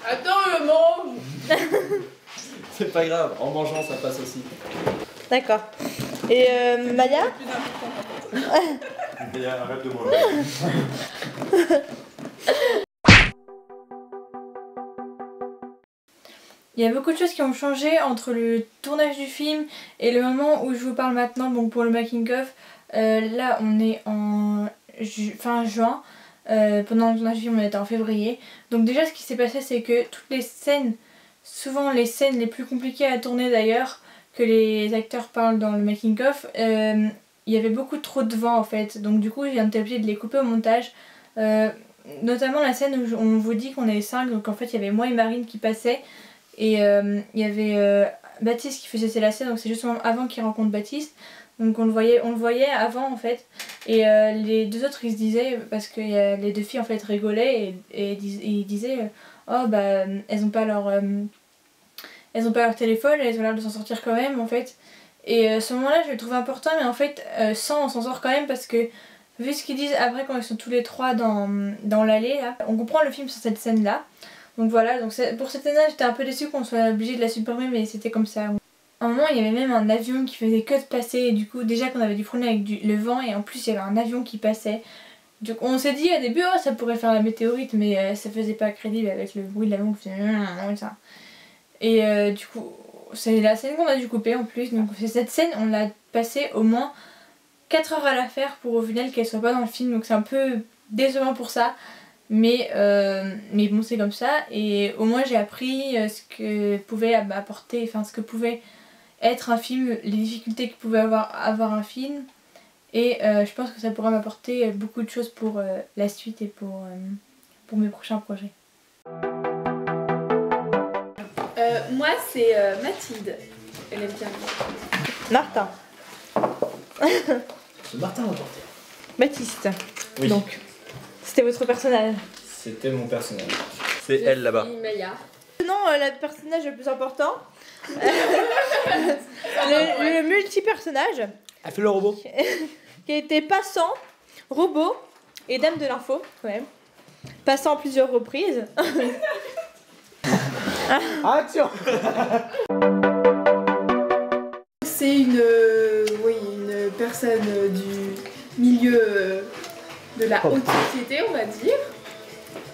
Attends, je mange. C'est pas grave, en mangeant ça passe aussi. D'accord. Et Maya? Arrête de manger. Il y a beaucoup de choses qui ont changé entre le tournage du film et le moment où je vous parle maintenant. Bon, pour le making of, là on est en fin juin. Pendant le tournage du film on était en février. Donc déjà ce qui s'est passé c'est que toutes les scènes, souvent les scènes les plus compliquées à tourner d'ailleurs, que les acteurs parlent dans le making of, il y avait beaucoup trop de vent en fait. Donc du coup j'ai été obligée de les couper au montage. Notamment la scène où on vous dit qu'on est 5, donc en fait il y avait moi et Marine qui passaient. Et il y avait Baptiste qui faisait ses lacets, donc c'est justement avant qu'il rencontre Baptiste. Donc on le voyait avant en fait. Et les deux autres ils se disaient, parce que les deux filles en fait rigolaient et ils disaient oh bah elles ont pas leur téléphone, elles ont l'air de s'en sortir quand même en fait. Et ce moment là je le trouve important, mais en fait sans on s'en sort quand même, parce que vu ce qu'ils disent après quand ils sont tous les trois dans l'allée là, on comprend le film sur cette scène là. Donc voilà, donc pour cette scène-là, j'étais un peu déçue qu'on soit obligé de la supprimer, mais c'était comme ça. À un moment, il y avait même un avion qui faisait que de passer, et du coup, déjà qu'on avait du problème avec le vent, et en plus, il y avait un avion qui passait. Donc on s'est dit au début, oh, ça pourrait faire la météorite, mais ça faisait pas crédible avec le bruit de l'avion qui faisait ça. Et du coup, c'est la scène qu'on a dû couper en plus. Donc cette scène, on l'a passée au moins 4 heures à la faire pour au final qu'elle soit pas dans le film, donc c'est un peu décevant pour ça. Mais bon, c'est comme ça, et au moins j'ai appris ce que pouvait apporter, enfin ce que pouvait être un film, les difficultés que pouvait avoir un film, et je pense que ça pourra m'apporter beaucoup de choses pour la suite et pour mes prochains projets. Moi c'est Mathilde, elle aime bien. Martin. C'est Martin emporté. Baptiste. Oui. Donc, c'était votre personnage. C'était mon personnage. C'est elle là-bas. Maya. Non, le personnage le plus important. le multi-personnage. Elle fait le robot. Qui a été passant, robot et dame de l'info, quand même. Passant à plusieurs reprises. Action. C'est une personne du milieu de la haute société, on va dire.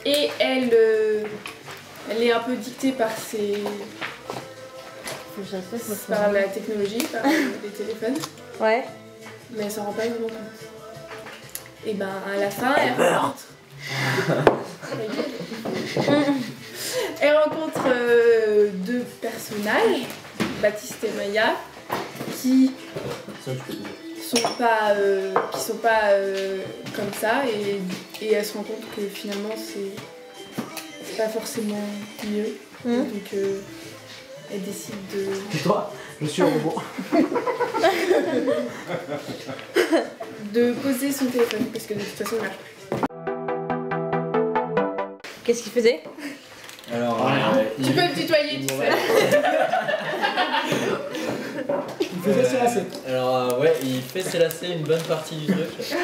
Et elle est un peu dictée par par la technologie, par les téléphones. Ouais. Mais elle s'en rend pas vraiment compte. Et ben à la fin, elle rencontre deux personnages, Baptiste et Maya, qui sont pas comme ça, et elle se rend compte que finalement c'est pas forcément mieux. Donc elle décide de... Toi, je suis un robot. de poser son téléphone, parce que de toute façon il marche plus. Qu'est-ce qu'il faisait? Alors, Tu peux me tutoyer, tu sais. il faisait ses lacets. Alors, ouais, il fait ses lacets une bonne partie du truc.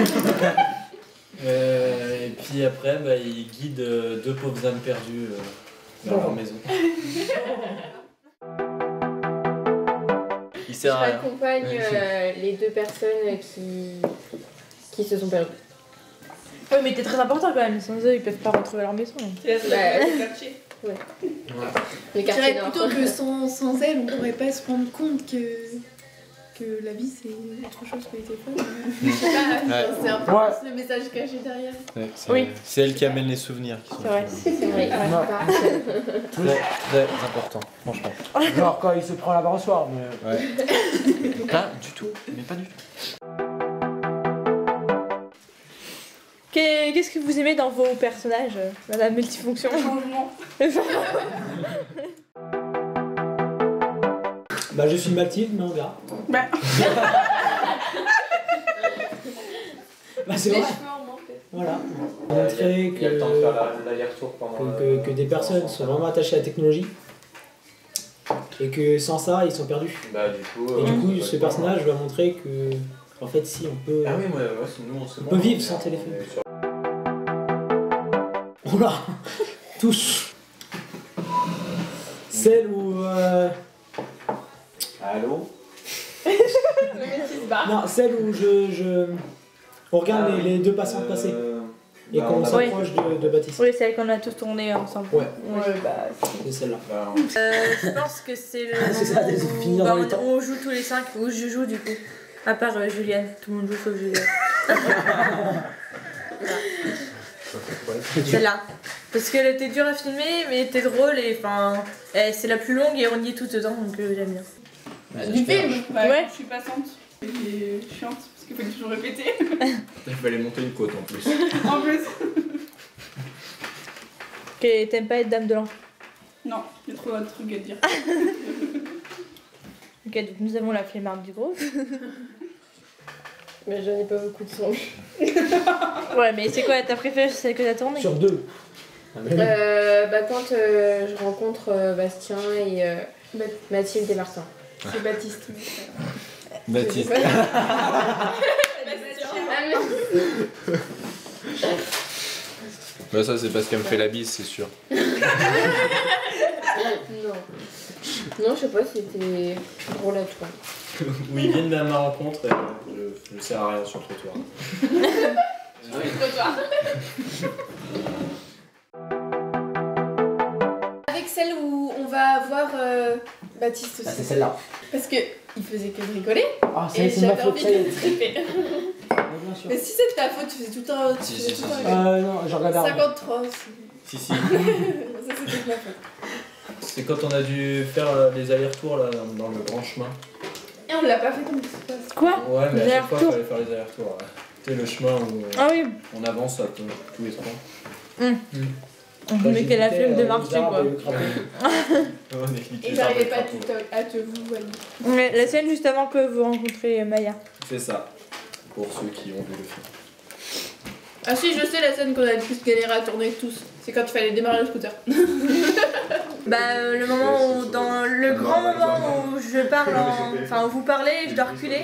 Et puis après, bah, il guide deux pauvres âmes perdues vers leur maison. Il sert à rien. J'accompagne les deux personnes qui se sont perdues. Oui, mais t'es très important quand même, sans eux ils peuvent pas retrouver leur maison. C'est le quartier. Ouais. Le quartier. Je dirais plutôt que sans elle, on pourrait pas se rendre compte que la vie c'est autre chose que les téléphones. C'est un peu le message caché derrière. Ouais, c'est elle qui amène les souvenirs qui sont. C'est vrai. C'est vrai. Très important, franchement. Genre quand il se prend la balançoire, mais... Ouais. Pas du tout, mais pas du tout. Qu'est-ce que vous aimez dans vos personnages, madame multifonction? Le changement. Bah je suis Mathilde, mais on verra. Bah c'est vrai. Voilà. Montrer Il y a le temps de faire l'aller-retour pendant... que des personnes sont vraiment attachées à la technologie. Et que sans ça, ils sont perdus. Bah du coup... Et du coup, ce personnage va montrer que... En fait, si, on peut... Ah oui, ouais, nous on peut vivre sans téléphone. Oula. Tous. Celle où... Allô? Non, celle où on regarde les deux passants passer. Et qu'on s'approche de Baptiste. Oui, c'est celle qu'on a tous tourné ensemble. Ouais. Bah, C'est celle-là. Je pense que c'est le. C'est ça, de finir dans les temps. On joue tous les 5, où je joue du coup. À part Juliane, tout le monde joue sauf Juliane. Celle-là. Parce qu'elle était dure à filmer, mais elle était drôle et enfin. C'est la plus longue et on y est tout dedans donc j'aime bien. Du film. Ouais. Je suis passante. Et chiante parce qu'il faut toujours répéter. Il fallait monter une côte en plus. En plus. Ok, t'aimes pas être dame de l'enfant? Non, il y a trop de trucs à dire. Ok, donc nous avons la flemmarde du groupe. Mais j'en ai pas beaucoup de son. Ouais, mais c'est quoi ta préférée, celle que t'as tournée? Sur 2. Bah quand je rencontre Bastien et Mathilde et Martin. C'est Baptiste. Baptiste. Bah ça c'est parce qu'elle me fait la bise, c'est sûr. Non. Non, je sais pas, c'était drôle à toi. Où ils viennent à ma rencontre et je sers à rien sur le trottoir. Avec celle où on va voir Baptiste Ah, aussi. c'est celle-là. Parce que il faisait que de rigoler. Ah, Et c'est ma j'avais faute, envie ça y est. de tripper. Ouais, bien sûr. Mais si c'est de ta faute, tu faisais tout un. Tu Si, faisais si, tout si, un. si. Non, je regarde 53 aussi. Si si. Ça c'était de ma faute. C'est quand on a dû faire les allers-retours là dans le grand chemin. Et on l'a pas fait comme ça se passe. Quoi? Ouais mais Les à chaque fois il allers-retours. fallait faire les allers-retours. Ouais. Tu sais le chemin où Ah oui. on avance tous les trois. Mais qu'elle a flemme de marcher quoi. On est cliqué Et par j'arrivais le pas crapaud. à te vous aller. Ouais, la scène juste avant que vous rencontrez Maya. C'est ça. Pour ceux qui ont vu le film. Ah si, je sais la scène qu'on a le plus galéré à tourner tous. C'est quand il fallait démarrer le scooter. Bah le moment où, dans le grand moment où je parle enfin où vous parlez, je dois reculer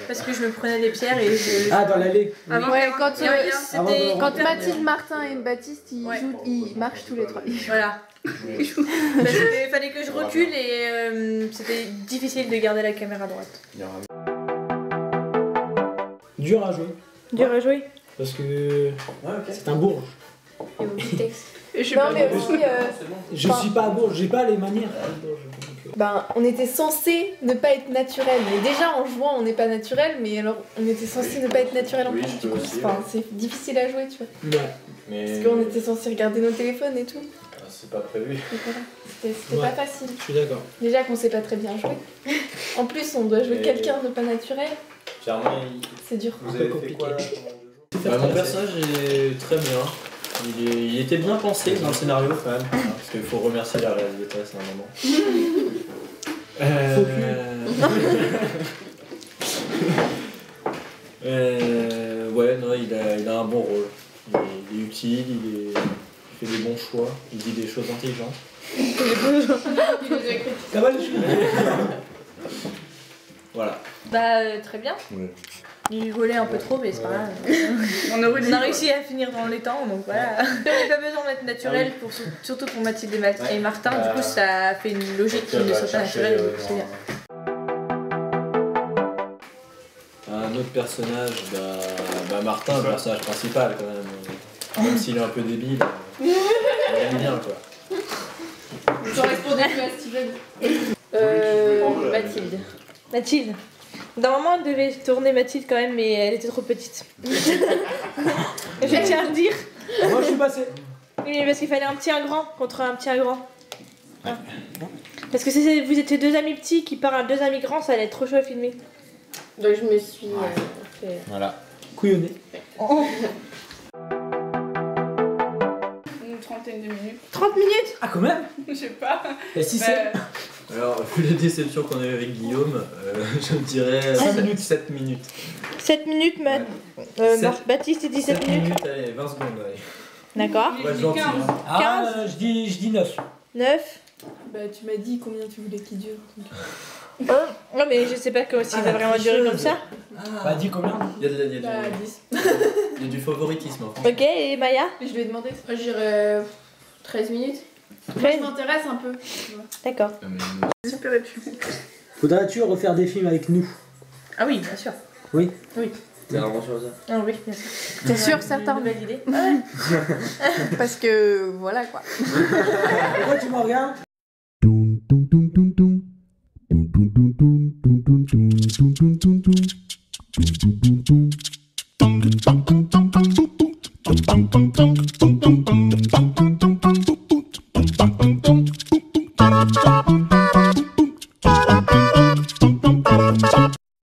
parce que je me prenais des pierres et je. Ah, dans l'allée. Avant Ouais, quand, c'était. Avant quand Mathilde, Martin et Baptiste ils Ouais. jouent, ils marchent tous les trois. Voilà. Il fallait que je recule et c'était difficile de garder la caméra droite. Dur à jouer. Dur à jouer. Parce que c'est un bourge. Et au texte. Non mais aussi, Je suis pas à bourge, j'ai pas les manières d'un bourge. Donc, ben, on était censé ne pas être naturel. Mais déjà en jouant on n'est pas naturel, mais alors on était censé ne pas être naturel en Oui, plus. je Du peux coup, aussi, enfin, c'est difficile à jouer, tu vois. ouais. Mais Parce qu'on était censé regarder nos téléphones et tout. c'est pas prévu. Et voilà. C'était Ouais. pas facile. Je suis d'accord. Déjà qu'on sait pas très bien jouer. En plus on doit jouer Et- quelqu'un de pas naturel. Clairement, C'est dur. vous peu avez fait compliqué. quoi là pendant 2 jours? Mon personnage est très bien. Il était bien pensé dans le scénario quand même. Parce qu'il faut remercier la réalisatrice à un moment. Ouais, non, il a un bon rôle. Il est utile, il fait des bons choix, il dit des choses intelligentes. Ça va les cheveux? Voilà. Bah très bien. Ouais. Il volait un peu trop mais c'est pas grave. On a réussi à finir dans les temps donc voilà. J'avais pas besoin d'être naturel pour, surtout pour Mathilde et Martin. Du coup ça fait une logique qui ne soit pas naturelle. Donc c'est bien. Un autre personnage, bah Martin, le personnage principal quand même. Même s'il est un peu débile, il aime bien quoi. Je répondais plus à Steven. Mathilde. Mathilde. Normalement, elle devait tourner Mathilde quand même, mais elle était trop petite. Je tiens à le dire. Moi je suis passé. Oui, mais parce qu'il fallait un petit un grand contre un petit un grand. Ah. Parce que si vous étiez deux amis petits qui parlent à deux amis grands, ça allait être trop chaud à filmer. Donc je me suis fait... Voilà. Couillonné. Une trentaine de minutes. 30 minutes. Ah, quand même. Je sais pas. Et si c'est. Alors, vu les déceptions qu'on a eues avec Guillaume, je dirais 7 minutes. 7 minutes, Baptiste et 17 7 minutes. minutes, allez, 20 secondes, allez. D'accord. On va être gentil, hein. Ah, je dis 9. 9. Bah tu m'as dit combien tu voulais qu'il dure. Donc. Non, mais je sais pas s'il va vraiment durer comme ça. Bah, dis combien? Il y a Bah 10. du favoritisme en France. Ok, et Maya? Je lui ai demandé. Moi je dirais 13 minutes. Moi, je m'intéresse un peu. D'accord. Faudrait-tu refaire des films avec nous? Ah oui, bien sûr. Oui. Oui. T'es vraiment sûr de ça? Ah oui, bien sûr. T'es sûr, certain? Belle idée. Parce que voilà quoi. Pourquoi tu me regardes? Dum dum dum dum dum dum dum dum dum dum dum dum dum dum